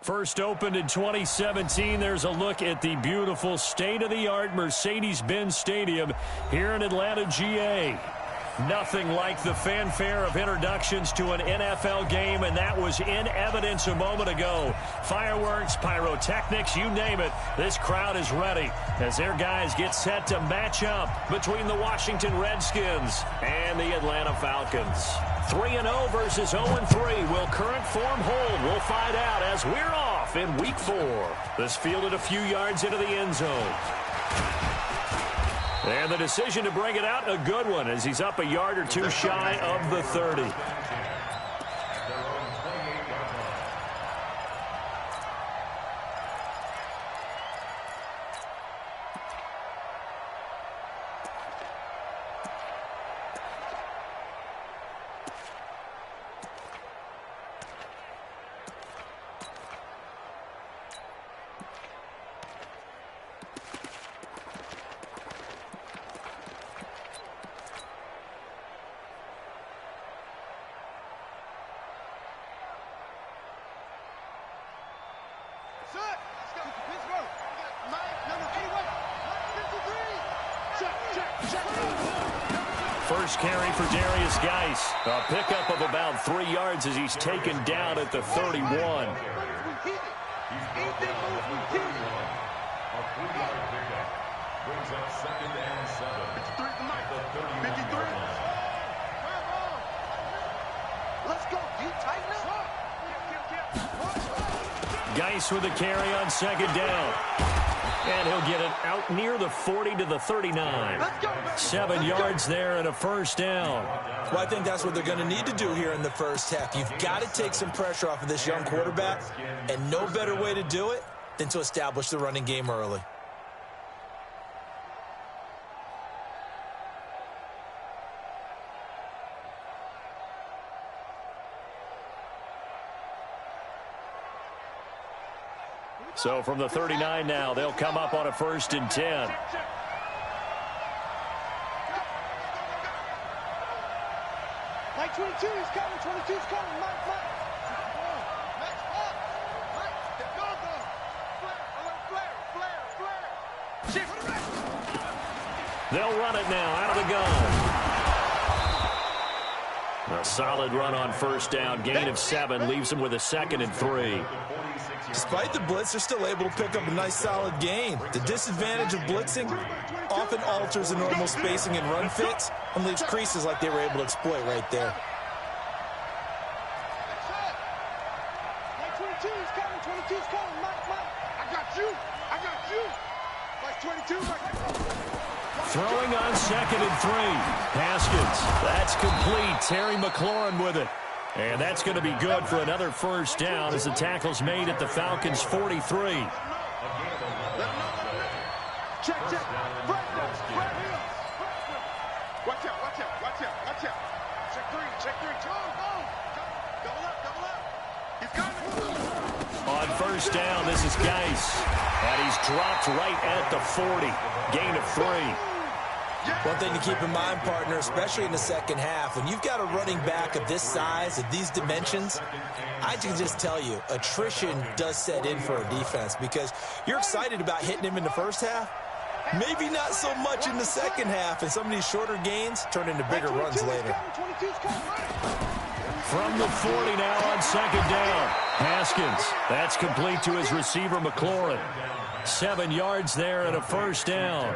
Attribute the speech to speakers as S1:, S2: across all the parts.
S1: First opened in 2017, there's a look at the beautiful state-of-the-art Mercedes-Benz Stadium here in Atlanta, GA. Nothing like the fanfare of introductions to an NFL game, and that was in evidence a moment ago. Fireworks, pyrotechnics, you name it. This crowd is ready as their guys get set to match up between the Washington Redskins and the Atlanta Falcons. 3-0 versus 0-3. Will current form hold? We'll find out as we're off in Week 4. This fielded a few yards into the end zone. And the decision to bring it out, a good one, as he's up a yard or two shy of the 30. First carry for Darius Geis. A pickup of about 3 yards as he's taken down at the 31. Geis with a carry on second down. And he'll get it out near the 40 to the 39. 7 yards there and a first down.
S2: Well, I think that's what they're going to need to do here in the first half. You've got to take some pressure off of this young quarterback, and no better way to do it than to establish the running game early.
S1: So from the 39 now, they'll come up on a 1st and 10.
S3: Mike 22 is coming, 22 is coming, Mike.
S1: They'll run it now out of the gun. A solid run on first down. Gain of 7 leaves them with a 2nd and 3.
S2: Despite the blitz, they're still able to pick up a nice solid gain. The disadvantage of blitzing often alters the normal spacing and run fits and leaves creases like they were able to exploit right there.
S3: Mike 22 is coming, 22 is coming, Mike. I got you. Mike 22,
S1: Throwing on 2nd and 3. Haskins, that's complete. Terry McLaurin with it. And that's going to be good for another first down as the tackle's made at the Falcons' 43.
S3: Check. Watch out. Check 3. Go. Double up. He's coming.
S1: On first down, this is Geis. And he's dropped right at the 40. Gain of 3.
S2: One thing to keep in mind, partner, especially in the second half, when you've got a running back of this size, of these dimensions, I can just tell you, attrition does set in for a defense because you're excited about hitting him in the first half, maybe not so much in the second half, and some of these shorter gains turn into bigger runs later.
S1: From the 40 now on 2nd down. Haskins, that's complete to his receiver, McLaurin. 7 yards there and a first down.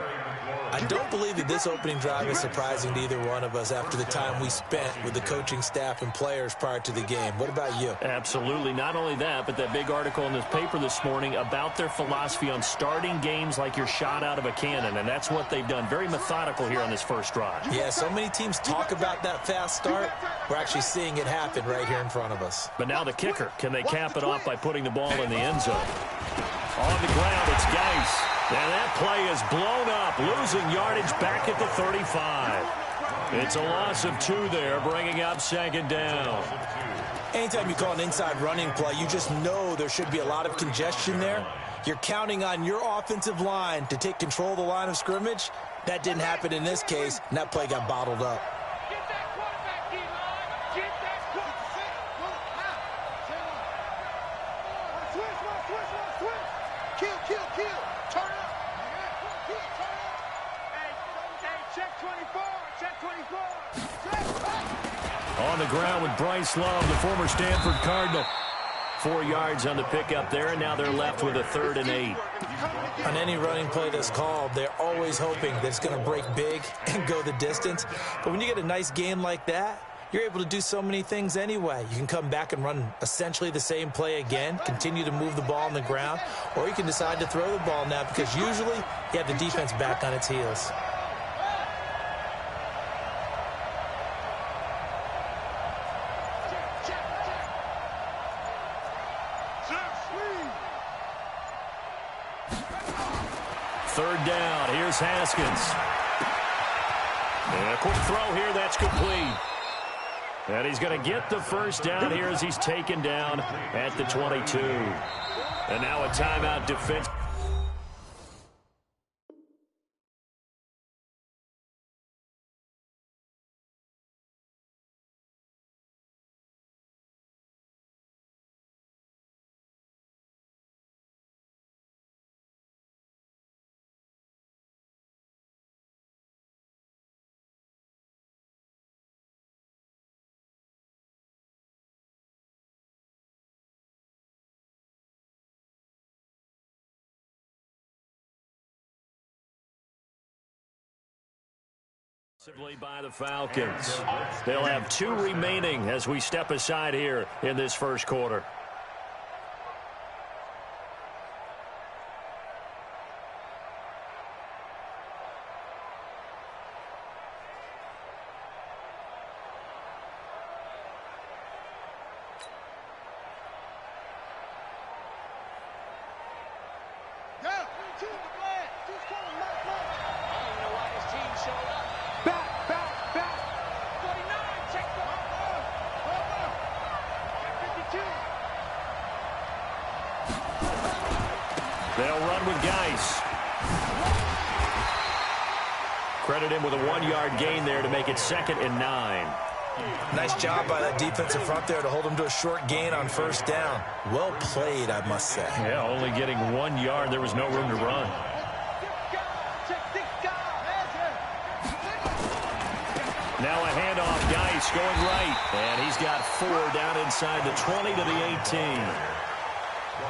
S2: I don't believe that this opening drive is surprising to either one of us after the time we spent with the coaching staff and players prior to the game. What about you?
S1: Absolutely. Not only that, but that big article in this paper this morning about their philosophy on starting games like you're shot out of a cannon, and that's what they've done. Very methodical here on this first drive.
S2: Yeah, so many teams talk about that fast start. We're actually seeing it happen right here in front of us.
S1: But now the kicker. Can they cap it off by putting the ball in the end zone? On the ground, it's Geis. And that play is blown up, losing yardage back at the 35. It's a loss of 2 there, bringing up second down.
S2: Anytime you call an inside running play, you just know there should be a lot of congestion there. You're counting on your offensive line to take control of the line of scrimmage. That didn't happen in this case, and that play got bottled up.
S1: On the ground with Bryce Love, the former Stanford Cardinal. 4 yards on the pickup there, and now they're left with a 3rd and 8.
S2: On any running play that's called, they're always hoping that it's going to break big and go the distance. But when you get a nice game like that, you're able to do so many things anyway. You can come back and run essentially the same play again, continue to move the ball on the ground, or you can decide to throw the ball now because usually you have the defense back on its heels.
S1: Third down. Here's Haskins. And a quick throw here. That's complete. And he's going to get the first down here as he's taken down at the 22. And now a timeout defense. By the Falcons. They'll have 2 remaining as we step aside here in this first quarter. They'll run with Geis. Credit him with a 1-yard gain there to make it 2nd and 9.
S2: Nice job by that defensive front there to hold him to a short gain on first down. Well played, I must say.
S1: Yeah, only getting 1 yard. There was no room to run. Now a handoff. Geis going right. And he's got 4 down inside the 20 to the 18.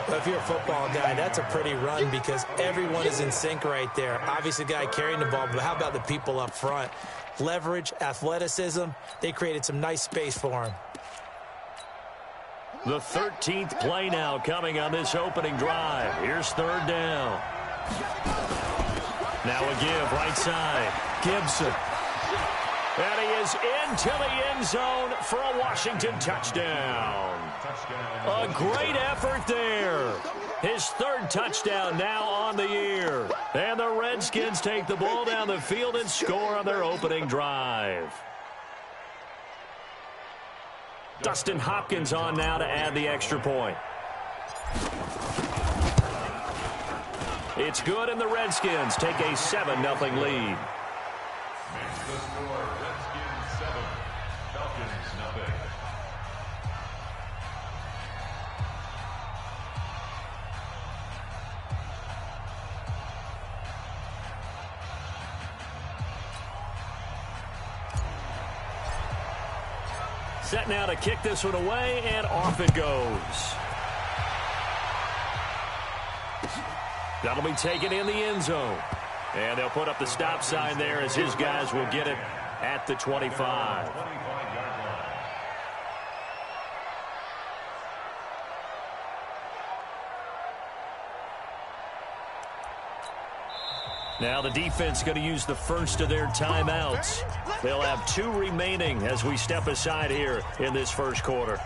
S2: Well, if you're a football guy, that's a pretty run because everyone is in sync right there. Obviously, the guy carrying the ball, but how about the people up front? Leverage, athleticism, they created some nice space for him.
S1: The 13th play now coming on this opening drive. Here's 3rd down. Now a give right side. Gibson. And he is into the end zone for a Washington touchdown. A great effort there. His 3rd touchdown now on the year. And the Redskins take the ball down the field and score on their opening drive. Dustin Hopkins on now to add the extra point. It's good, and the Redskins take a 7-0 lead. Set now to kick this one away, and off it goes. That'll be taken in the end zone. And they'll put up the stop sign there as his guys will get it at the 25. Now the defense going to use the first of their timeouts. They'll have 2 remaining as we step aside here in this first quarter.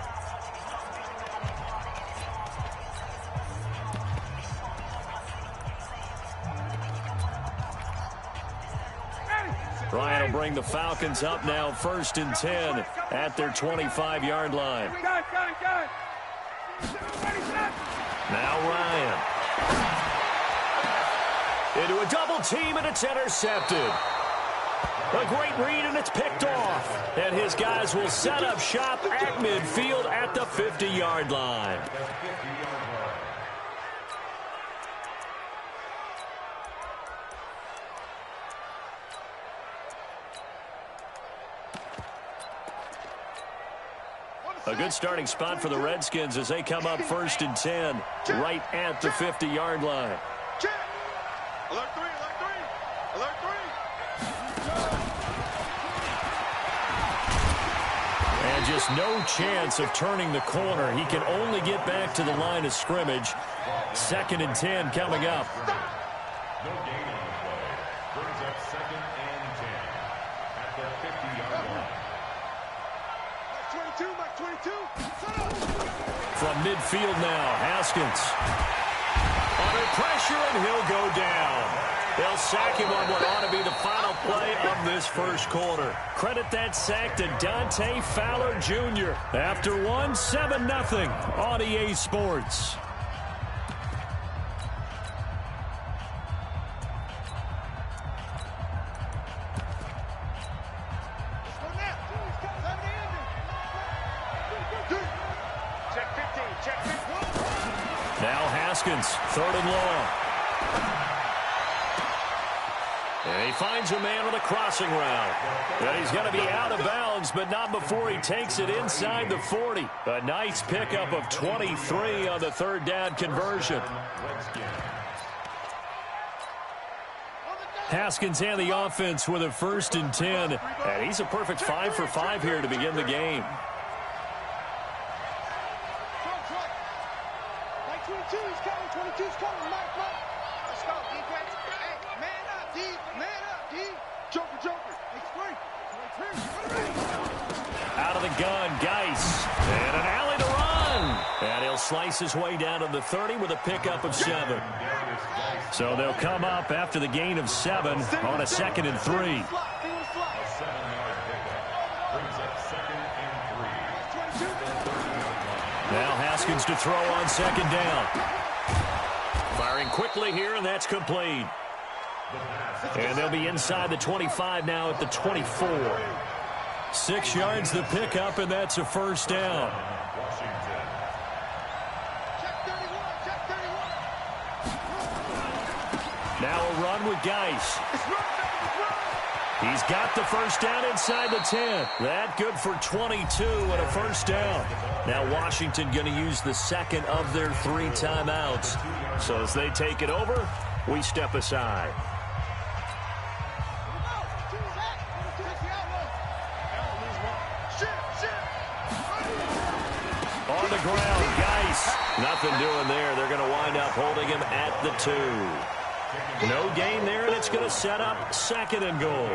S1: Ryan will bring the Falcons up now 1st and 10 at their 25-yard line. Now Ryan. Into a double team, and it's intercepted. A great read, and it's picked off. And his guys will set up shop at midfield at the 50-yard line. A good starting spot for the Redskins as they come up 1st and 10, right at the 50-yard line.
S3: Alert 3, alert 3, alert 3.
S1: And just no chance of turning the corner. He can only get back to the line of scrimmage. 2nd and 10 coming up.
S4: No gain on the play. Brings up 2nd and 10 at the 50-yard line.
S3: Mike 22,
S1: From midfield now, Haskins. Under pressure, and he'll go down. They'll sack him on what ought to be the final play of this first quarter. Credit that sack to Dante Fowler Jr. After 7-0 on EA Sports. Now Haskins, 3rd and long. And he finds a man with a crossing route. And he's going to be out of bounds, but not before he takes it inside the 40. A nice pickup of 23 on the 3rd down conversion. Haskins and the offense with a 1st and 10. And he's a perfect 5 for 5 here to begin the game.
S3: Mike 22, he's coming. 22's coming. Mike. Let's go, defense. Hey, man up, D. Man up, D. Joker.
S1: Out of the gun, Geis. And an alley to run. And he'll slice his way down to the 30 with a pickup of 7. So they'll come up after the gain of 7 on a 2nd and 3.
S4: A 7-yard pickup. Brings up 2nd and 3.
S1: Now Haskins to throw on 2nd down. Firing quickly here, and that's complete. And they'll be inside the 25 now at the 24. 6 yards the pickup, and that's a 1st down. Now a run with Geis. He's got the 1st down inside the 10. That good for 22 and a 1st down. Now Washington going to use the 2nd of their 3 timeouts. So as they take it over, we step aside. On the ground, Geis. Nothing doing there. They're going to wind up holding him at the 2. No gain there, and it's going to set up 2nd and goal.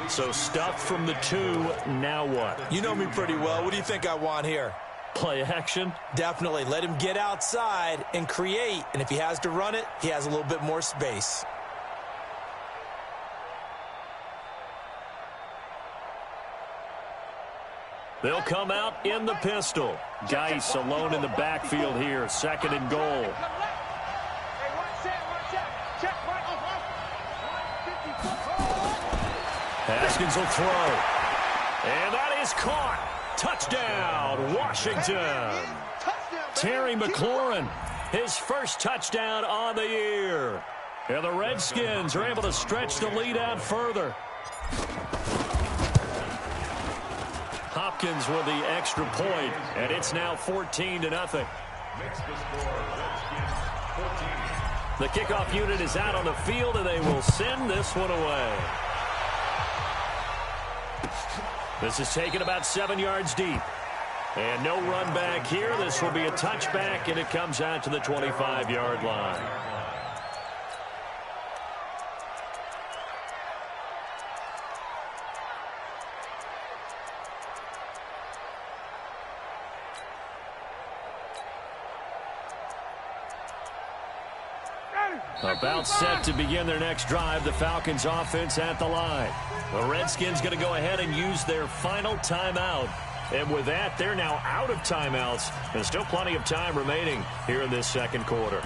S1: So stuffed from the 2, now what?
S2: You know me pretty well. What do you think I want here?
S1: Play action?
S2: Definitely. Let him get outside and create. And if he has to run it, he has a little bit more space.
S1: They'll come out in the pistol. Geis alone in the backfield here. 2nd and goal. Haskins will throw. And that is caught. Touchdown, Washington. Terry McLaurin, his 1st touchdown on the year. And the Redskins are able to stretch the lead out further. Hopkins with the extra point, and it's now 14-0.
S4: Makes the score Redskins 14,
S1: The kickoff unit is out on the field, and they will send this one away. This is taken about 7 yards deep. And no run back here. This will be a touchback, and it comes out to the 25-yard line. About set to begin their next drive, the Falcons offense at the line. The Redskins going to go ahead and use their final timeout. And with that, they're now out of timeouts. There's still plenty of time remaining here in this second quarter.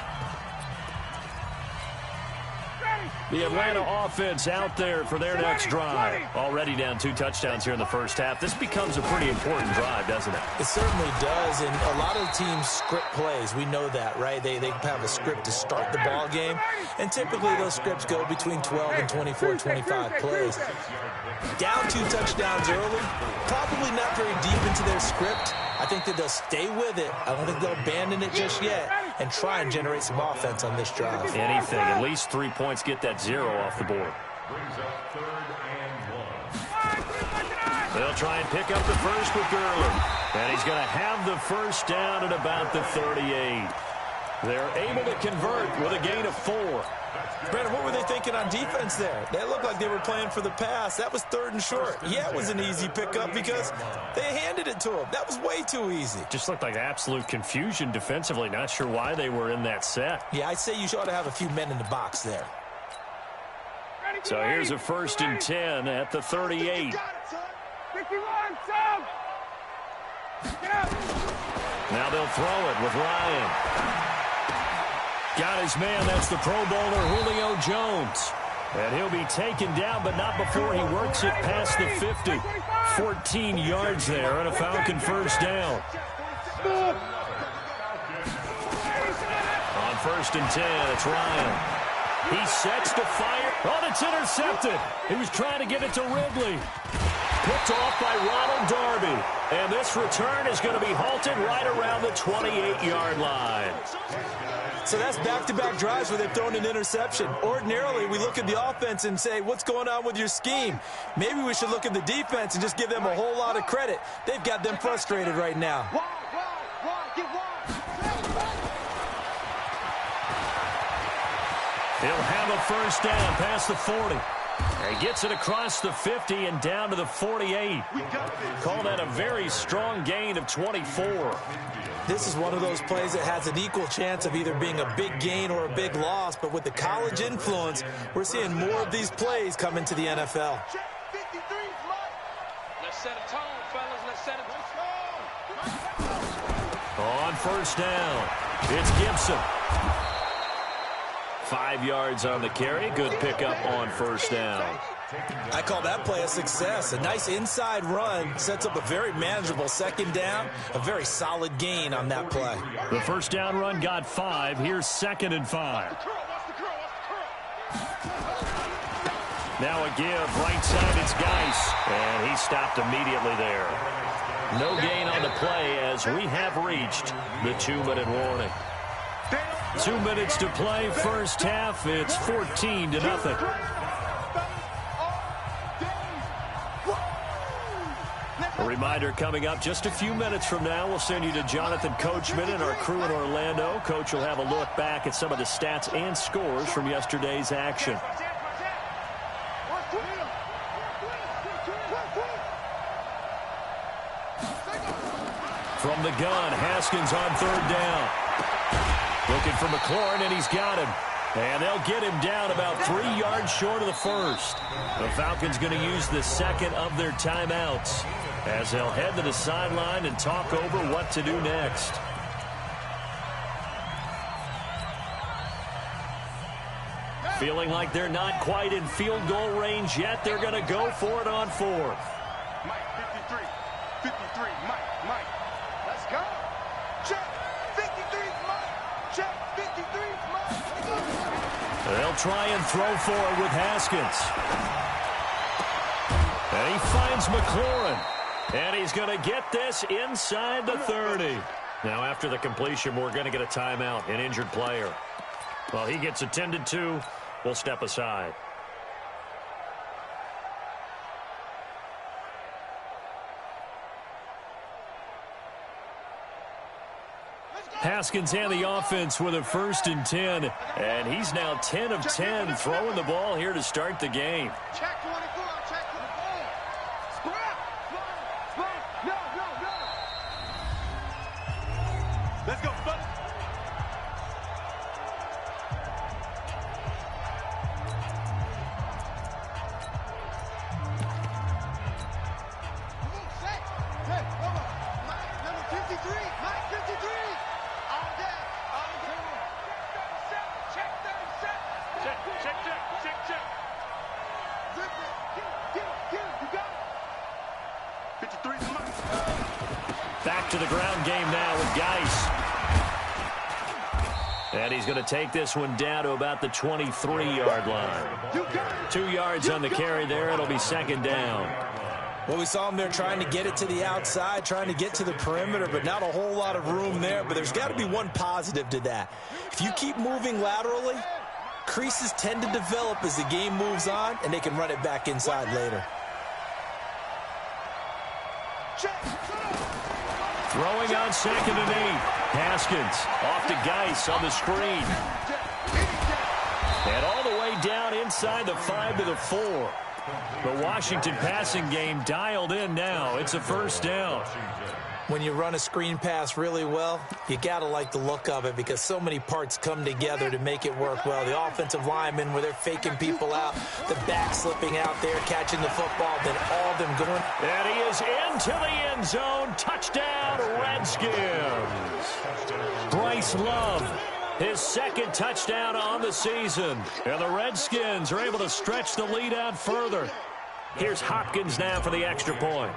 S1: The Atlanta offense out there for their next drive. Already down 2 touchdowns here in the first half. This becomes a pretty important drive, doesn't it? It certainly does, and a lot of teams script plays. We know that, right? They have a script to start the ball game, and typically those scripts go between 12 and 24, 25 plays. Down 2 touchdowns early, probably not very deep into their script. I think that they'll stay with it. I don't think they'll abandon it just yet and try and generate some offense on this drive. Anything, at least 3 points, get that 0 off the board. They'll try and pick up the first with Gurley. And he's going to have the first down at about the 38. They're able to convert with a gain of 4. Brandon, what were they thinking on defense there? They looked like they were playing for the pass. That was 3rd and short. Yeah, it was an easy pickup because they handed it to him. That was way too easy. Just looked like absolute confusion defensively. Not sure why they were in that set. Yeah, I'd say you ought to have a few men in the box there. So here's a 1st and 10 at the 38. Now they'll throw it with Ryan. Got his man. That's the Pro Bowler Julio Jones. And he'll be taken down, but not before he works it past the 50. 14 yards there and a Falcon first down. On 1st and 10, it's Ryan. He sets to fire. Oh, it's intercepted. He was trying to get it to Ridley. Picked off by Ronald Darby. And this return is going to be halted right around the 28-yard line. So that's back-to-back drives where they've thrown an interception. Ordinarily, we look at the offense and say, what's going on with your scheme? Maybe we should look at the defense and just give them a whole lot of credit. They've got them frustrated right now. He'll have a first down past the 40. He gets it across the 50 and down to the 48. Call that a very strong gain of 24. This is one of those plays that has an equal chance of either being a big gain or a big loss, but with the college influence, we're seeing more of these plays come into the NFL.
S3: Let's set a tone, fellas. Let's set a tone.
S1: On first down, it's Gibson. 5 yards on the carry. Good pickup on first down. I call that play a success. A nice inside run sets up a very manageable second down. A very solid gain on that play. The first down run got 5. Here's 2nd and 5. Now a give. Right side, it's Geis. And he stopped immediately there. No gain on the play as we have reached the 2-minute warning. 2 minutes to play, first half. It's 14-0. A reminder coming up just a few minutes from now. We'll send you to Jonathan Coachman and our crew in Orlando. Coach will have a look back at some of the stats and scores from yesterday's action. From the gun, Haskins on 3rd down. Looking for McLaurin, and he's got him. And they'll get him down about 3 yards short of the first. The Falcons going to use the 2nd of their timeouts as they'll head to the sideline and talk over what to do next. Feeling like they're not quite in field goal range yet. They're going to go for it on 4th.
S3: Mike, 53, Mike. Let's go. Check, 53, Mike. Check, 53, Mike.
S1: They'll try and throw for it with Haskins. And he finds McLaurin. And he's going to get this inside the 30. Now, after the completion, we're going to get a timeout, an injured player. Well, he gets attended to. We'll step aside. Haskins and the offense with a 1st and 10. And he's now 10 of 10 throwing the ball here to start the game.
S3: Check 24, check 24. Square. No. Let's go, buddy. Hey, come on. Mike, number 53. Mike 53. All day. Check 37. Check. Rip it. Get it. You got it. 53 is Mike.
S1: Back to the ground game now with Geis. And he's going to take this one down to about the 23-yard line. 2 yards on the carry there. It'll be 2nd down.
S2: Well, we saw him there trying to get it to the outside, trying to get to the perimeter, but not a whole lot of room there. But there's got to be one positive to that. If you keep moving laterally, creases tend to develop as the game moves on, and they can run it back inside later.
S1: Throwing on 2nd and 8. Haskins off to Geis on the screen. And all the way down inside the 5 to the 4. The Washington passing game dialed in now. It's a 1st down.
S2: When you run a screen pass really well, you got to like the look of it because so many parts come together to make it work well. The offensive linemen where they're faking people out, the back slipping out there, catching the football, then all of them going.
S1: And he is into the end zone. Touchdown, Redskins. Bryce Love, his 2nd touchdown on the season. And the Redskins are able to stretch the lead out further. Here's Hopkins now for the extra point.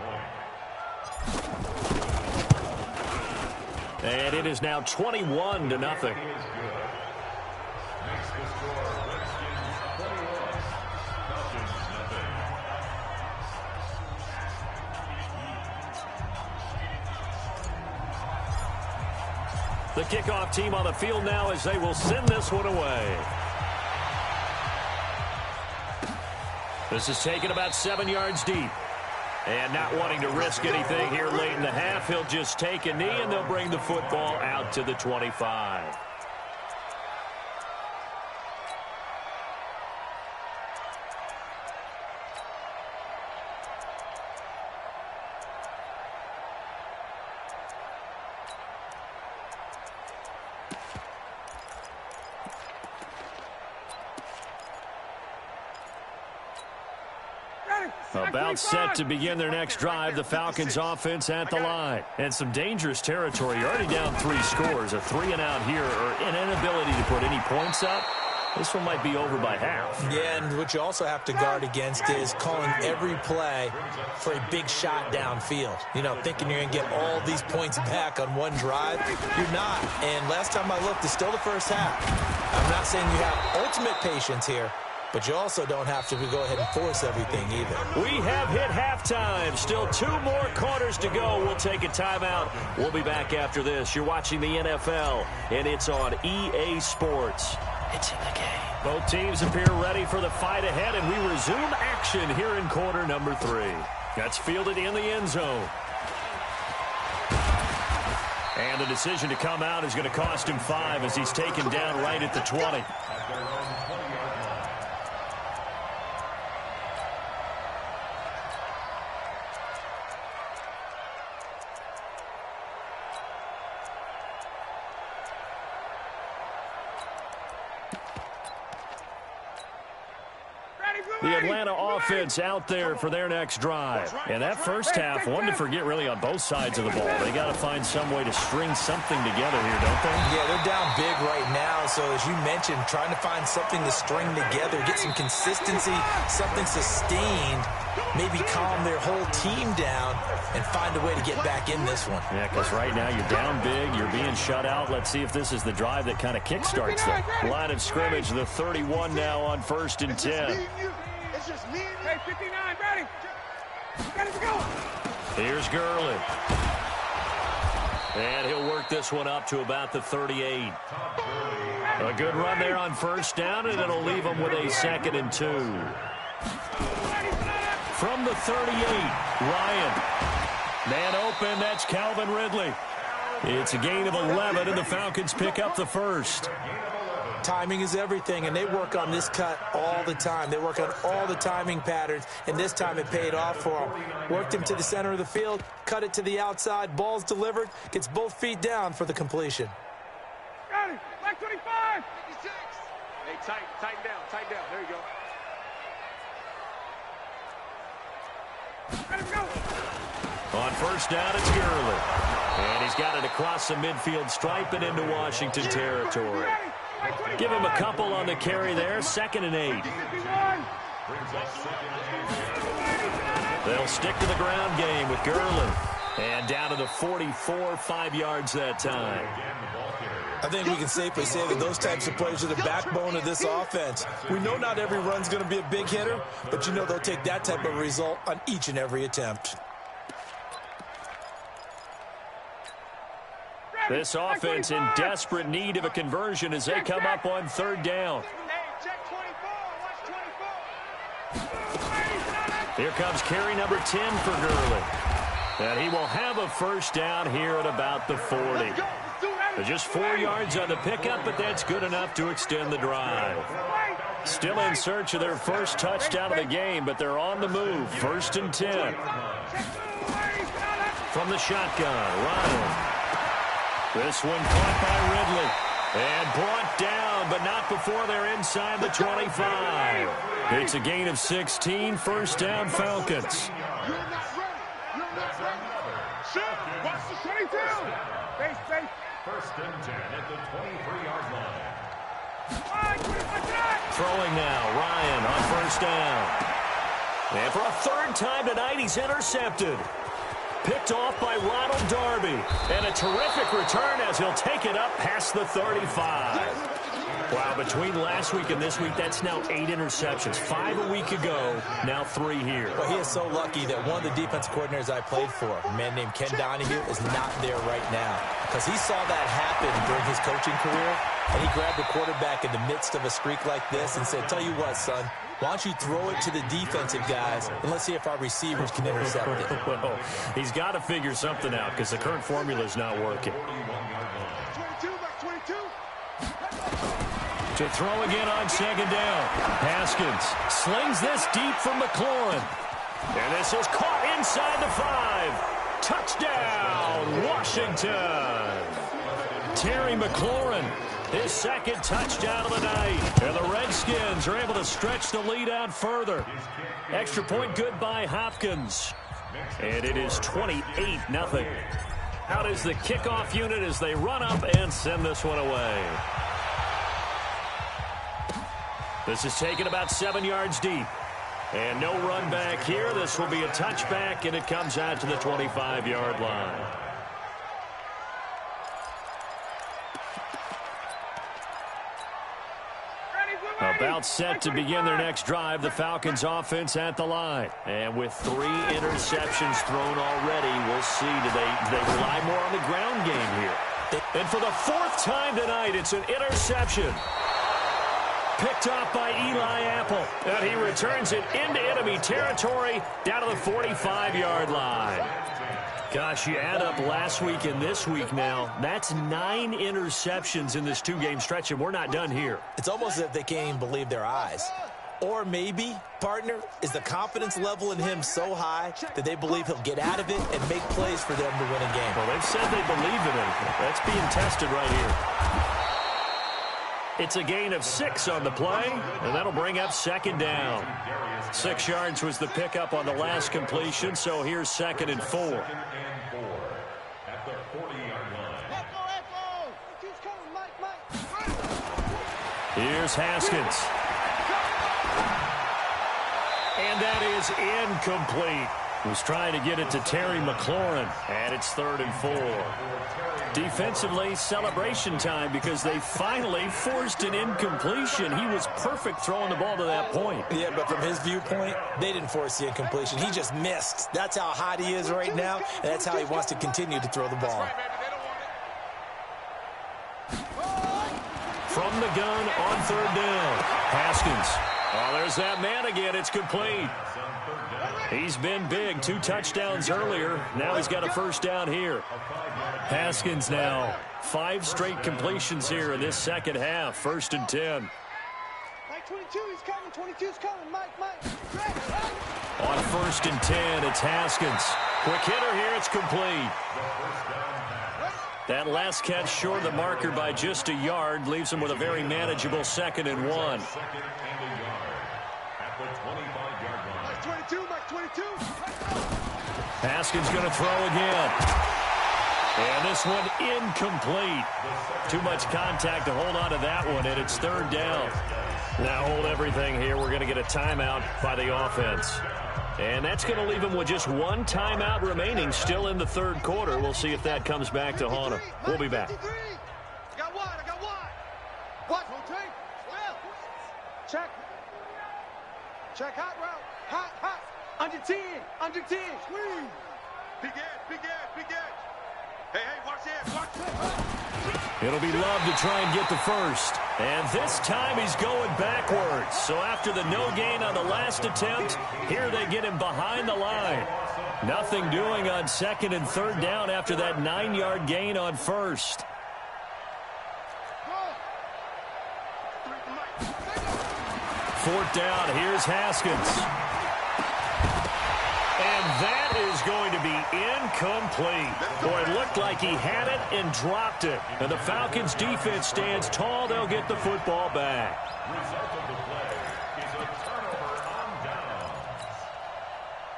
S1: And it is now 21-0. The kickoff team on the field now as they will send this one away. This is taken about 7 yards deep. And not wanting to risk anything here late in the half, he'll just take a knee and they'll bring the football out to the 25. About set to begin their next drive, the Falcons offense at the line. And some dangerous territory. You're already down 3 scores. A 3-and-out here or an inability to put any points up. This one might be over by half. Yeah, and what you also have to guard against is calling every play for a big shot downfield. You know, thinking you're going to get all these points back on one drive. You're not. And last time I looked, it's still the first half. I'm not saying you have ultimate patience here, but you also don't have to go ahead and force everything either. We have hit halftime. Still 2 more quarters to go. We'll take a timeout. We'll be back after this. You're watching the NFL, and it's on EA Sports. It's in the game. Both teams appear ready for the fight ahead, and we resume action here in quarter number 3. That's fielded in the end zone. And the decision to come out is going to cost him 5 as he's taken down right at the 20. The Atlanta offense out there for their next drive. And that first half, one to forget really on both sides of the ball. They got to find some way to string something together here, don't they?
S2: Yeah, they're down big right now. So as you mentioned, trying to find something to string together, get some consistency, something sustained, maybe calm their whole team down and find a way to get back in this one.
S1: Yeah, because right now you're down big, you're being shut out. Let's see if this is the drive that kind of kickstarts them. Line of scrimmage, the 31 now on 1st and 10.
S3: It's just me and you.
S5: Hey, 59, ready? Ready to go.
S1: Here's Gurley. And he'll work this one up to about the 38. A good run there on first down, and it'll leave them with a 2nd and 2. From the 38, Ryan. Man open, that's Calvin Ridley. It's a gain of 11, and the Falcons pick up the first.
S2: Timing is everything, and they work on this cut all the time. They work on all the timing patterns, and this time it paid off for them. Worked him to the center of the field, cut it to the outside, ball's delivered, gets both feet down for the completion.
S5: Got it. Black 25.
S3: 56. Hey, tighten down. There you go.
S5: Let him go.
S1: On first down, it's Gurley. And he's got it across the midfield stripe and into Washington territory. Give him a couple on the carry there, 2nd and 8. They'll stick to the ground game with Gurley. And down to the 44, 5 yards that time.
S2: I think we can safely say that those types of plays are the backbone of this offense. We know not every run's going to be a big hitter, but you know they'll take that type of result on each and every attempt.
S1: This offense in desperate need of a conversion as they come up on 3rd down.
S3: Hey, check 24. Watch 24.
S1: Here comes carry number 10 for Gurley. And he will have a first down here at about the 40. Just 4 yards on the pickup, but that's good enough to extend the drive. Still in search of their first touchdown of the game, but they're on the move. 1st and 10. From the shotgun, Ryan. This one caught by Ridley. And brought down, but not before they're inside the 25. It's a gain of 16, first down Falcons.
S3: You're not ready. Shoot. Watch the 22.
S5: Base.
S4: 1st and 10 at the 23-yard line.
S1: Throwing now, Ryan on first down. And for a 3rd time tonight, he's intercepted. Picked off by Ronald Darby. And a terrific return as he'll take it up past the 35. Wow, between last week and this week, that's now 8 interceptions. 5 a week ago, now 3 here.
S2: Well, he is so lucky that one of the defense coordinators I played for, a man named Ken Donahue, is not there right now. Because he saw that happen during his coaching career, and he grabbed the quarterback in the midst of a streak like this and said, tell you what, son, why don't you throw it to the defensive guys, and let's see if our receivers can intercept it.
S1: Well, he's got to figure something out because the current formula is not working.
S3: 22, back 22.
S1: To throw again on 2nd down. Haskins slings this deep from McLaurin. And this is caught inside the 5. Touchdown, Washington. Terry McLaurin, his 2nd touchdown of the night. And the Redskins are able to stretch the lead out further. Extra point good by Hopkins. And it is 28-0. Out is the kickoff unit as they run up and send this one away. This is taken about 7 yards deep. And no run back here. This will be a touchback, and it comes out to the 25-yard line. About set to begin their next drive, the Falcons offense at the line. And with 3 interceptions thrown already, we'll see, do they rely more on the ground game here. And for the 4th time tonight, it's an interception. Picked off by Eli Apple. And he returns it into enemy territory down to the 45-yard line. Gosh, you add up last week and this week now, that's 9 interceptions in this 2-game stretch, and we're not done here.
S2: It's almost as if they can't even believe their eyes. Or maybe, partner, is the confidence level in him so high that they believe he'll get out of it and make plays for them to win a game.
S1: Well, they've said they believe in him. That's being tested right here. It's a gain of 6 on the play, and that'll bring up 2nd down. 6 yards was the pickup on the last completion, so here's 2nd and 4.
S4: At the 40-yard line.
S1: Here's Haskins. And that is incomplete. Was trying to get it to Terry McLaurin, and it's 3rd and 4. Defensively, celebration time because they finally forced an incompletion. He was perfect throwing the ball to that point.
S2: Yeah, but from his viewpoint, they didn't force the incompletion. He just missed. That's how hot he is right now, and that's how he wants to continue to throw the ball.
S1: from the gun on third down. Haskins. Oh, there's that man again. It's complete. He's been big. 2 touchdowns earlier. Now he's got a first down here. Haskins now. 5 straight completions here in this second half. 1st and 10.
S3: Mike 22, he's coming. 22's coming. Mike.
S1: On 1st and 10, it's Haskins. Quick hitter here. It's complete. That last catch short of the marker by just a yard leaves him with a very manageable 2nd and 1.
S3: Mike 22.
S1: Haskins going to throw again. And this one incomplete. Too much contact to hold on to that one, and it's 3rd down. Now hold everything here. We're going to get a timeout by the offense. And that's going to leave him with just 1 timeout remaining still in the 3rd quarter. We'll see if that comes back to haunt him. We'll be back.
S3: I got wide. What? Rotate. Well. Check. Hot route. Hot. Under 10. Swing. Big edge. Hey, watch it.
S1: It'll be Love to try and get the first. And this time he's going backwards. So after the no gain on the last attempt, here they get him behind the line. Nothing doing on 2nd and 3rd down after that 9-yard gain on 1st. 4th down. Here's Haskins. And that is going to be incomplete. Boy, it looked like he had it and dropped it. And the Falcons defense stands tall. They'll get the football back.
S4: Result of the play is a turnover on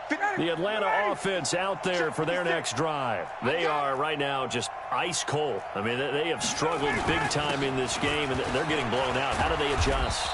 S4: downs.
S1: The Atlanta offense out there for their next drive. They are right now just ice cold. I mean, they have struggled big time in this game, and they're getting blown out. How do they adjust?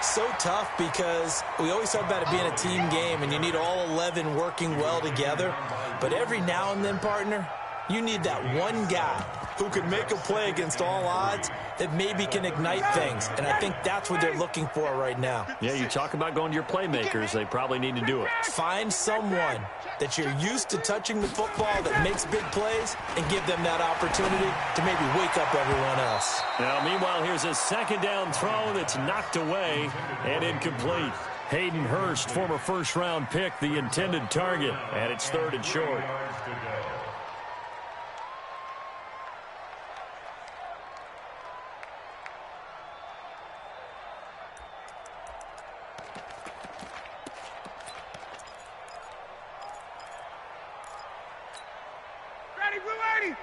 S2: So tough because we always talk about it being a team game and you need all 11 working well together. But every now and then, partner, you need that one guy who can make a play against all odds that maybe can ignite things. And I think that's what they're looking for right now.
S1: Yeah, you talk about going to your playmakers. They probably need to do it.
S2: Find someone that you're used to touching the football that makes big plays and give them that opportunity to maybe wake up everyone else.
S1: Now, meanwhile, here's a 2nd down throw that's knocked away and incomplete. Hayden Hurst, former 1st-round pick, the intended target, and it's 3rd and short.
S5: Blue 80.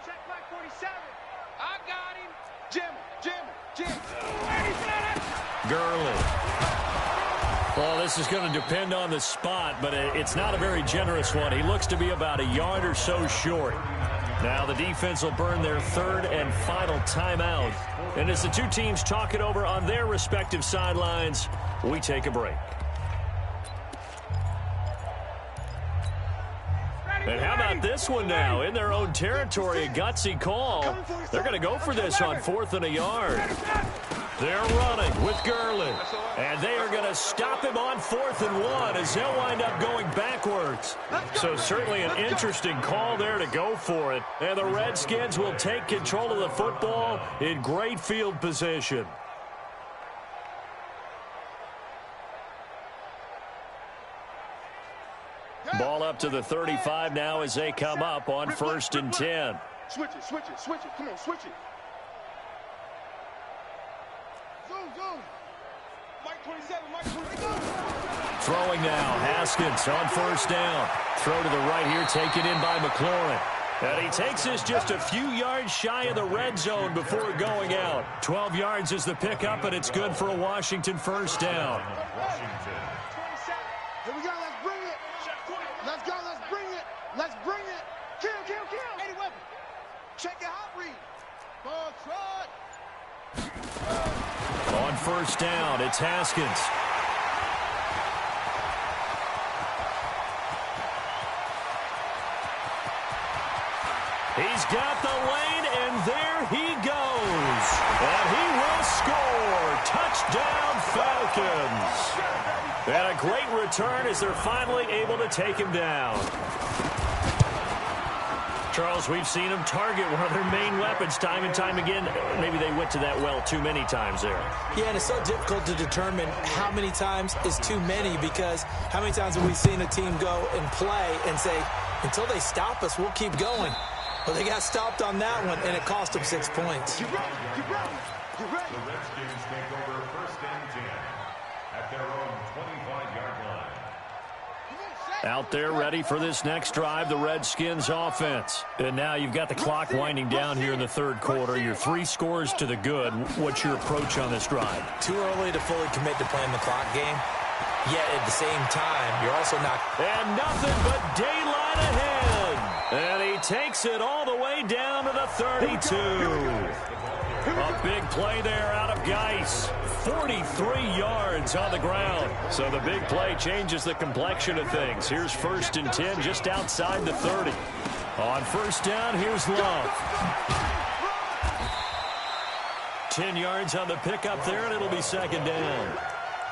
S3: Check Mike 47. I got him. Jim.
S1: Gurley. Well, this is going to depend on the spot, but it's not a very generous one. He looks to be about a yard or so short. Now the defense will burn their 3rd and final timeout. And as the 2 teams talk it over on their respective sidelines, we take a break. And how about this one now? In their own territory, a gutsy call. They're going to go for this on 4th and a yard. They're running with Gurley. And they are going to stop him on 4th and 1 as they'll wind up going backwards. So certainly an interesting call there to go for it. And the Redskins will take control of the football in great field position. Ball up to the 35 now as they come up on 1st and 10.
S3: Switch it. Come on, switch it. Zoom. Mike 27.
S1: Throwing now, Haskins on 1st down. Throw to the right here, taken in by McLaurin. And he takes this just a few yards shy of the red zone before going out. 12 yards is the pickup, and it's good for a Washington 1st down.
S3: Here we go, let's bring it. Let's go, let's bring it. Kill. Any weapon. Check your hot read. Ball trot.
S1: On 1st down, it's Haskins. He's got the lane, and there he goes. And he will score. Touchdown, Falcons. And a great return as they're finally able to take him down. Charles, we've seen them target one of their main weapons time and time again. Maybe they went to that well too many times there.
S2: Yeah, and it's so difficult to determine how many times is too many, because how many times have we seen a team go and play and say, until they stop us, we'll keep going. Well, they got stopped on that one, and it cost them 6 points.
S3: Get ready. Get ready. Get ready.
S4: The Redskins take over 1st and 10 at their own 25-yard line.
S1: Out there ready for this next drive, the Redskins offense. And now you've got the clock winding down here in the third quarter. You're 3 scores to the good. What's your approach on this drive?
S2: Too early to fully commit to playing the clock game. Yet at the same time, you're also not.
S1: And nothing but daylight ahead. And he takes it all the way down to the 32. A big play there out of Geis. 43 yards on the ground. So the big play changes the complexion of things. Here's 1st and 10 just outside the 30. On 1st down, here's Love. 10 yards on the pickup there, and it'll be 2nd down.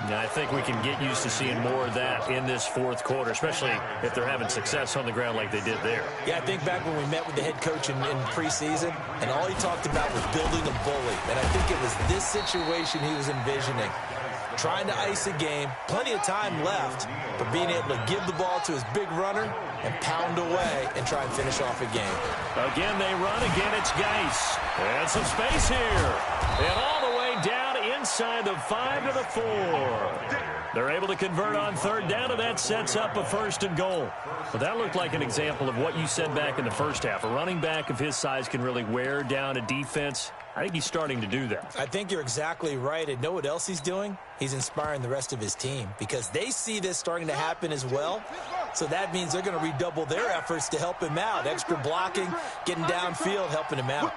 S1: Now, I think we can get used to seeing more of that in this 4th quarter, especially if they're having success on the ground like they did there.
S2: Yeah, I think back when we met with the head coach in preseason, and all he talked about was building a bully. And I think it was this situation he was envisioning. Trying to ice a game, plenty of time left, but being able to give the ball to his big runner and pound away and try and finish off a game.
S1: Again, they run. Again, it's Geis. And some space here. And all the way down inside the 5 to the 4. They're able to convert on 3rd down, and that sets up a 1st and goal. But that looked like an example of what you said back in the first half. A running back of his size can really wear down a defense. I think he's starting to do that.
S2: I think you're exactly right. And know what else he's doing? He's inspiring the rest of his team, because they see this starting to happen as well. So that means they're going to redouble their efforts to help him out. Extra blocking, getting downfield, helping him out.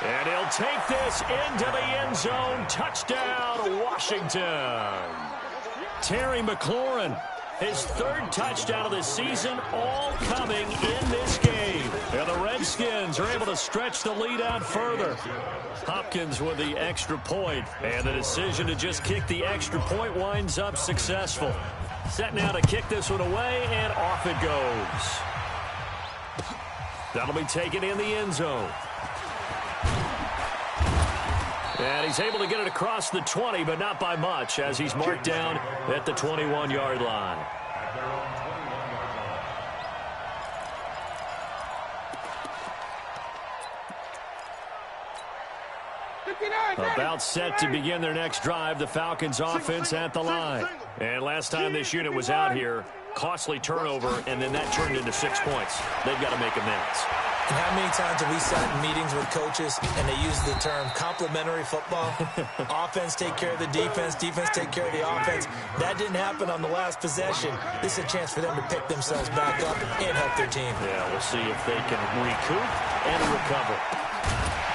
S1: And he'll take this into the end zone. Touchdown, Washington. Terry McLaurin, his 3rd touchdown of the season, all coming in this game. And the Redskins are able to stretch the lead out further. Hopkins with the extra point, and the decision to just kick the extra point winds up successful. Set now to kick this one away, and off it goes. That'll be taken in the end zone. And he's able to get it across the 20, but not by much, as he's marked down at the 21-yard line. About set to begin their next drive, the Falcons offense at the line. And last time this unit was out here, costly turnover, and then that turned into 6 points. They've got to make amends.
S2: And how many times have we sat in meetings with coaches and they use the term complementary football? Offense take care of the defense, defense take care of the offense. That didn't happen on the last possession. This is a chance for them to pick themselves back up and help their team.
S1: Yeah, we'll see if they can recoup and recover.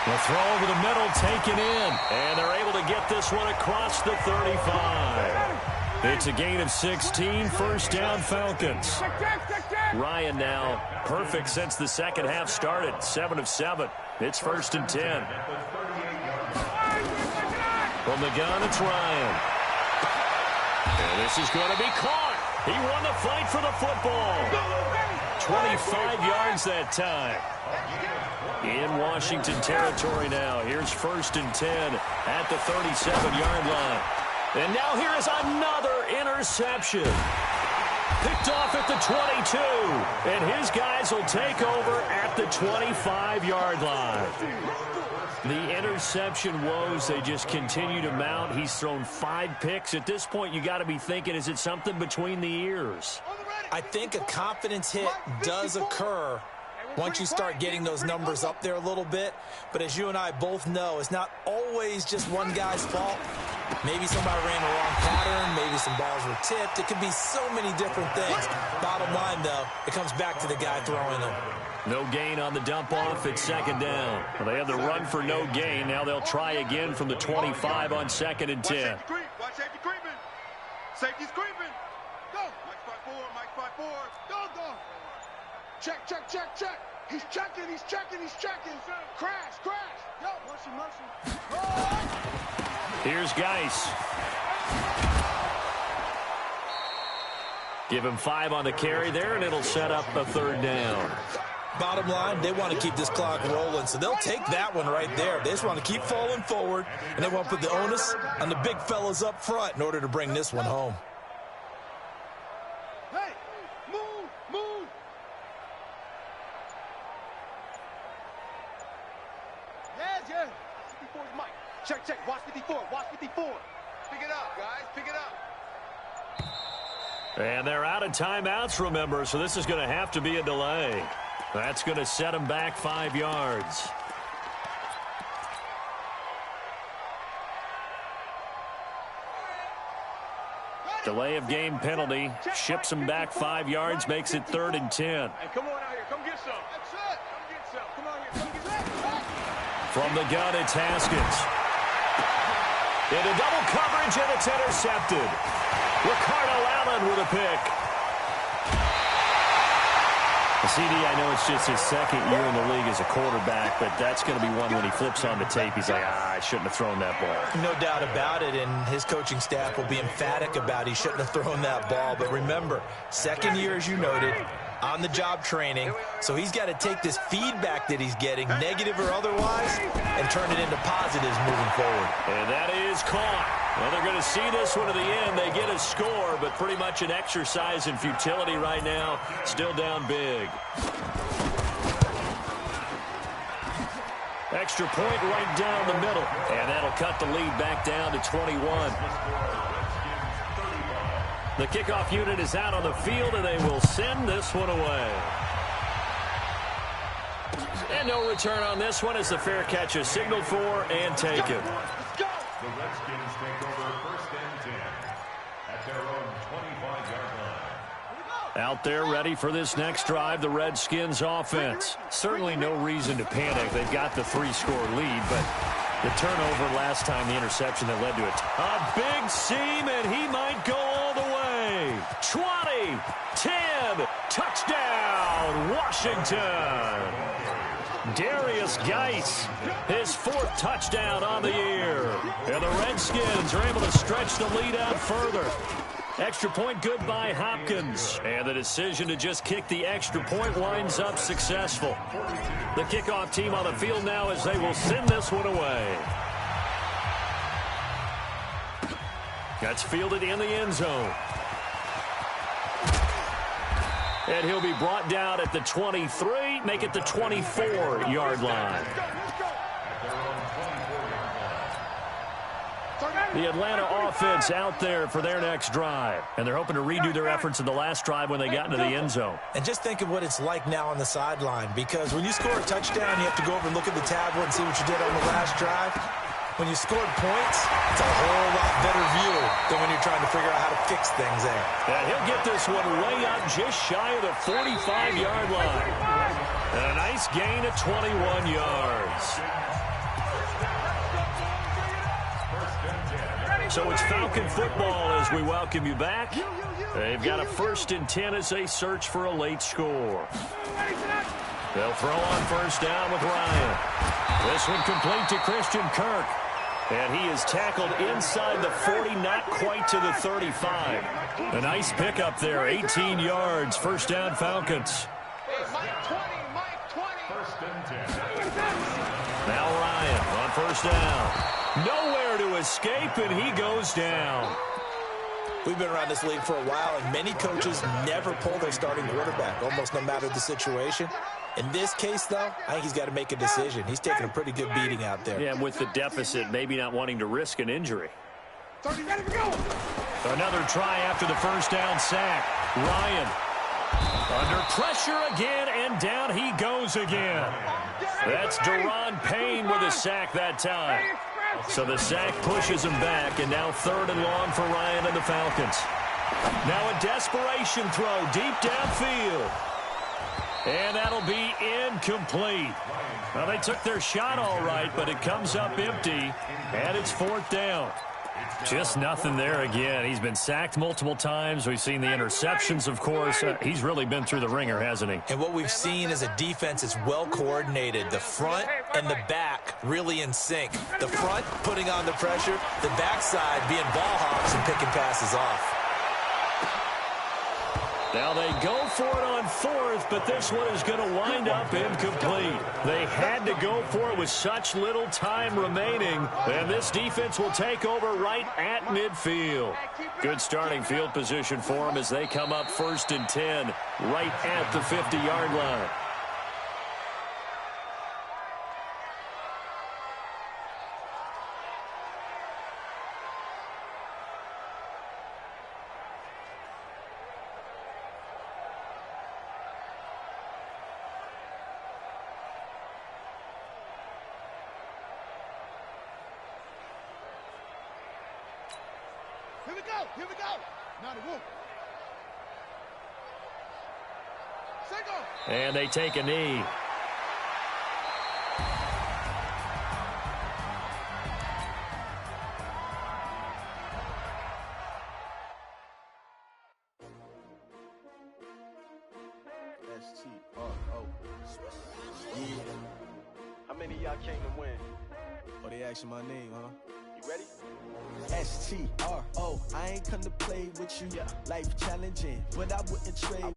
S1: The throw over the middle, taken in, and they're able to get this one across the 35. It's a gain of 16, 1st down Falcons. Ryan now perfect since the second half started, 7 of 7. It's 1st and 10. From the gun, it's Ryan. And this is going to be caught. He won the fight for the football. 25 yards that time. In Washington territory now. Here's 1st and 10 at the 37-yard line. And now here is another interception. Picked off at the 22. And his guys will take over at the 25-yard line. The interception woes, they just continue to mount. He's thrown 5 picks. At this point, you got to be thinking, is it something between the ears?
S2: I think a confidence hit does occur once you start getting those numbers up there a little bit. But as you and I both know, it's not always just one guy's fault. Maybe somebody ran the wrong pattern. Maybe some balls were tipped. It could be so many different things. Bottom line, though, it comes back to the guy throwing them.
S1: No gain on the dump off. It's 2nd down. Well, they have the run for no gain. Now they'll try again from the 25 on 2nd and 10.
S3: Watch safety creeping. Safety's creeping. Go. Mike spot 4. Mike spot 4. Go, go. Check, check, check, check. He's checking, he's checking, he's checking. Crash, crash. Yo, mercy, mercy. Oh.
S1: Here's Geis. Give him 5 on the carry there, and it'll set up a 3rd down.
S2: Bottom line, they want to keep this clock rolling, so they'll take that one right there. They just want to keep falling forward, and they want to put the onus on the big fellas up front in order to bring this one home.
S3: Hey, move, move. Yeah. 54's Mike. Check. Watch 54. Pick it up, guys. Pick it up.
S1: And they're out of timeouts, remember, so this is going to have to be a delay. That's going to set them back 5 yards. Delay of game penalty. Ships them back 5 yards, makes it 3rd and 10.
S5: Hey, come on out here. Come get some. That's it. Come get some. Come on here. Come get some.
S1: From the gun, it's Haskins. Into double coverage, and it's intercepted. Ricardo Allen with a pick. CD, I know it's just his 2nd year in the league as a quarterback, but that's going to be one when he flips on the tape. He's like, I shouldn't have thrown that ball.
S2: No doubt about it, and his coaching staff will be emphatic about he shouldn't have thrown that ball. But remember, 2nd year, as you noted, on-the-job training, so he's got to take this feedback that he's getting, negative or otherwise, and turn it into positives moving forward.
S1: And that is caught. Well, they're going to see this one to the end. They get a score, but pretty much an exercise in futility right now. Still down big. Extra point right down the middle. And that'll cut the lead back down to 21. The kickoff unit is out on the field, and they will send this one away. And no return on this one as the fair catch is signaled for and taken.
S4: The Redskins take over 1st and 10 at their own 25-yard line.
S1: Out there ready for this next drive, the Redskins offense. Certainly no reason to panic. They've got the 3-score lead, but the turnover last time, the interception that led to it. A big seam, and he might go all the way. 20, 10, touchdown, Washington. Darius Geis, his 4th touchdown on the year. And the Redskins are able to stretch the lead out further. Extra point good by Hopkins. And the decision to just kick the extra point winds up successful. The kickoff team on the field now as they will send this one away. That's fielded in the end zone. And he'll be brought down at the 23, make it the 24-yard line. The Atlanta offense out there for their next drive. And they're hoping to redo their efforts in the last drive when they got into the end zone.
S2: And just think of what it's like now on the sideline, because when you score a touchdown, you have to go over and look at the tablet and see what you did on the last drive. When you scored points, it's a whole lot better view than when you're trying to figure out how to fix things there.
S1: And he'll get this one way up just shy of the 45-yard line. And a nice gain of 21 yards. So it's Falcon football as we welcome you back. They've got a 1st and 10 as they search for a late score. They'll throw on 1st down with Ryan. This one complete to Christian Kirk. And he is tackled inside the 40, not quite to the 35. A nice pickup there, 18 yards, 1st down Falcons.
S3: Mike 20.
S4: 1st and 10.
S1: Now Ryan on 1st down. Nowhere to escape, and he goes down.
S2: We've been around this league for a while, and many coaches never pull their starting quarterback, almost no matter the situation. In this case, though, I think he's got to make a decision. He's taking a pretty good beating out there.
S1: Yeah, and with the deficit, maybe not wanting to risk an injury.
S3: 30, ready to go.
S1: Another try after the 1st down sack. Ryan under pressure again, and down he goes again. That's Deron Payne with a sack that time. So the sack pushes him back, and now 3rd and long for Ryan and the Falcons. Now a desperation throw deep downfield. And that'll be incomplete. Well, they took their shot all right, but it comes up empty, and it's 4th down. Just nothing there again. He's been sacked multiple times. We've seen the interceptions, of course. He's really been through the ringer, hasn't he?
S2: And what we've seen is a defense that's well coordinated. The front and the back really in sync. The front putting on the pressure, the backside being ball hawks and picking passes off.
S1: Now they go for it on fourth, but this one is going to wind up incomplete. They had to go for it with such little time remaining, and this defense will take over right at midfield. Good starting field position for them as they come up 1st and 10, right at the 50-yard line.
S3: Here we go. Not a whoop. Single.
S1: And they take a knee.
S6: S-T-R-O. Yeah.
S5: How many of y'all came to win?
S6: Oh, they asking my name, huh?
S5: You ready?
S6: S-T-R-O. I ain't come to play with you. Life challenging, but I wouldn't trade.